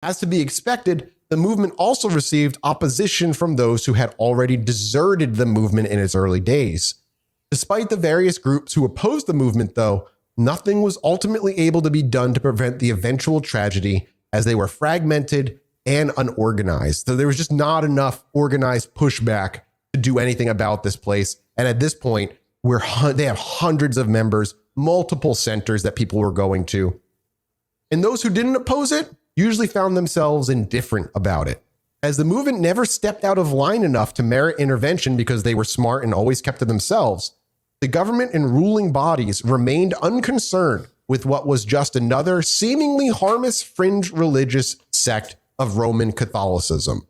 As to be expected, the movement also received opposition from those who had already deserted the movement in its early days. Despite the various groups who opposed the movement, though, nothing was ultimately able to be done to prevent the eventual tragedy, as they were fragmented and unorganized. So there was just not enough organized pushback to do anything about this place. And at this point, they have hundreds of members, multiple centers that people were going to. And those who didn't oppose it usually found themselves indifferent about it, as the movement never stepped out of line enough to merit intervention because they were smart and always kept to themselves. The government and ruling bodies remained unconcerned with what was just another seemingly harmless fringe religious sect of Roman Catholicism.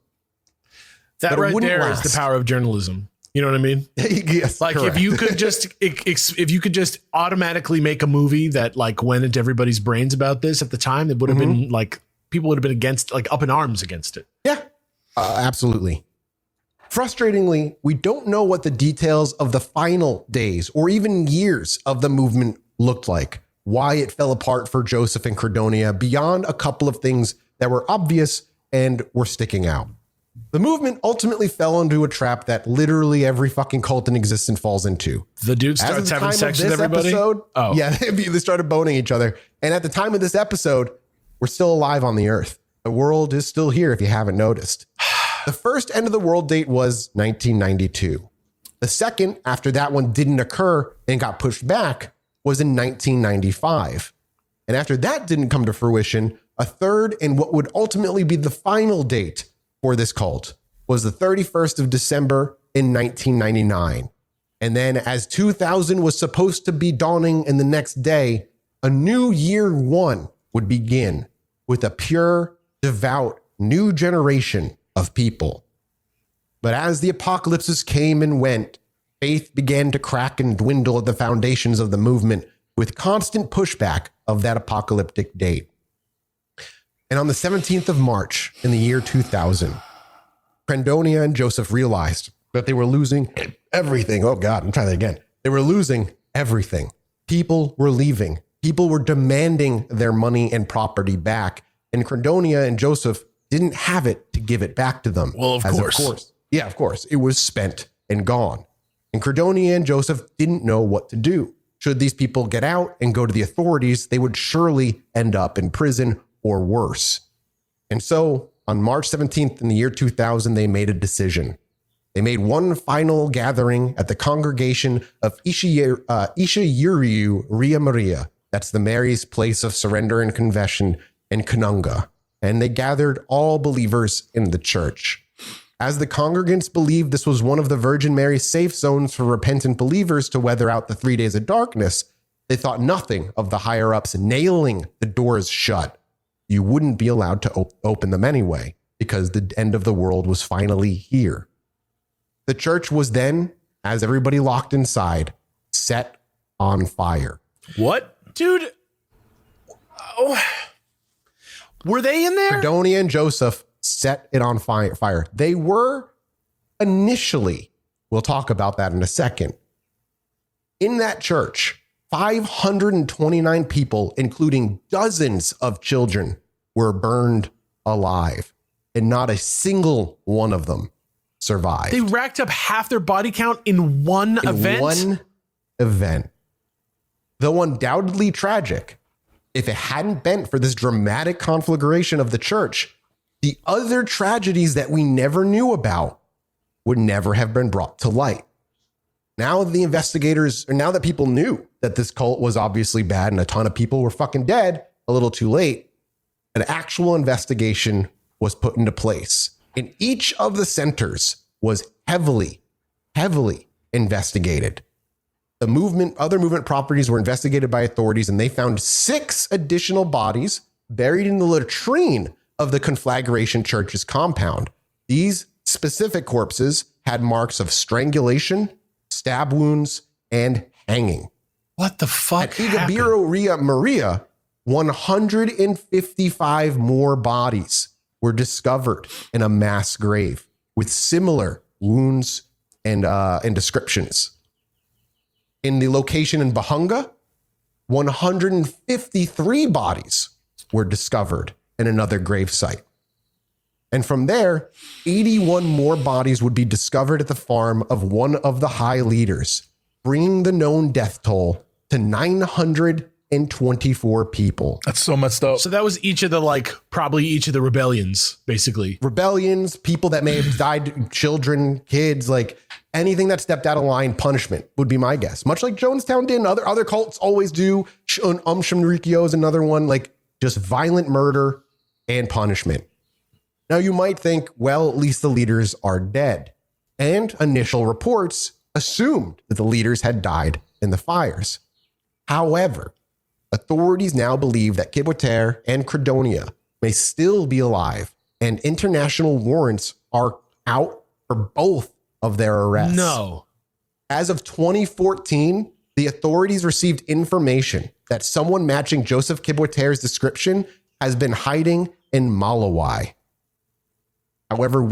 That right there is the power of journalism. You know what I mean? Yes, like correct. if you could just automatically make a movie that like went into everybody's brains about this at the time, it would have been like people would have been against, like up in arms against it. Yeah, absolutely. Frustratingly, we don't know what the details of the final days or even years of the movement looked like, why it fell apart for Joseph and Credonia beyond a couple of things that were obvious and were sticking out. The movement ultimately fell into a trap that literally every fucking cult in existence falls into. The dude starts having sex with everybody? Yeah, they started boning each other. And at the time of this episode, we're still alive on the earth. The world is still here if you haven't noticed. The first end of the world date was 1992. The second, after that one didn't occur and got pushed back, was in 1995. And after that didn't come to fruition, a third and what would ultimately be the final date for this cult was the 31st of December in 1999. And then as 2000 was supposed to be dawning in the next day, a new year one would begin with a pure, devout, new generation of people. But as the apocalypses came and went, faith began to crack and dwindle at the foundations of the movement with constant pushback of that apocalyptic date. And on the 17th of March in the year 2000, Credonia and Joseph realized that they were losing everything. Oh God, I'm trying that again. They were losing everything. People were leaving. People were demanding their money and property back. And Credonia and Joseph didn't have it to give it back to them. Well, of course. Yeah, of course. It was spent and gone. And Credonia and Joseph didn't know what to do. Should these people get out and go to the authorities, they would surely end up in prison or worse. And so on March 17th in the year 2000, they made a decision. They made one final gathering at the congregation of Ishayuriu Ria Maria. That's the Mary's place of surrender and confession in Kanunga. And they gathered all believers in the church. As the congregants believed this was one of the Virgin Mary's safe zones for repentant believers to weather out the 3 days of darkness, they thought nothing of the higher-ups nailing the doors shut. You wouldn't be allowed to open them anyway, because the end of the world was finally here. The church was then, as everybody locked inside, set on fire. What? Dude. Oh. Were they in there? Credonia and Joseph set it on fire. They were initially, we'll talk about that in a second. In that church, 529 people, including dozens of children, were burned alive, and not a single one of them survived. They racked up half their body count in one event? One event. Though undoubtedly tragic, if it hadn't been for this dramatic conflagration of the church, the other tragedies that we never knew about would never have been brought to light. Now that people knew that this cult was obviously bad and a ton of people were fucking dead a little too late, an actual investigation was put into place. And each of the centers was heavily investigated. Other movement properties were investigated by authorities, and they found 6 additional bodies buried in the latrine of the conflagration church's compound. These specific corpses had marks of strangulation, stab wounds, and hanging. What the fuck? At Igabiro Ria Maria, 155 more bodies were discovered in a mass grave with similar wounds and descriptions. In the location in Bahunga, 153 bodies were discovered and another gravesite. And from there, 81 more bodies would be discovered at the farm of one of the high leaders, bringing the known death toll to 924 people. That's so messed up. So that was probably each of the rebellions, basically. Rebellions, people that may have died, children, kids, like anything that stepped out of line, punishment would be my guess. Much like Jonestown did, and other cults always do. Shinrikyo is another one, like just violent murder and punishment. Now you might think, well, at least the leaders are dead. And initial reports assumed that the leaders had died in the fires. However, authorities now believe that Kibweter and Credonia may still be alive, and international warrants are out for both of their arrests. No. As of 2014, the authorities received information that someone matching Joseph Kibweter's description has been hiding in Malawi. However,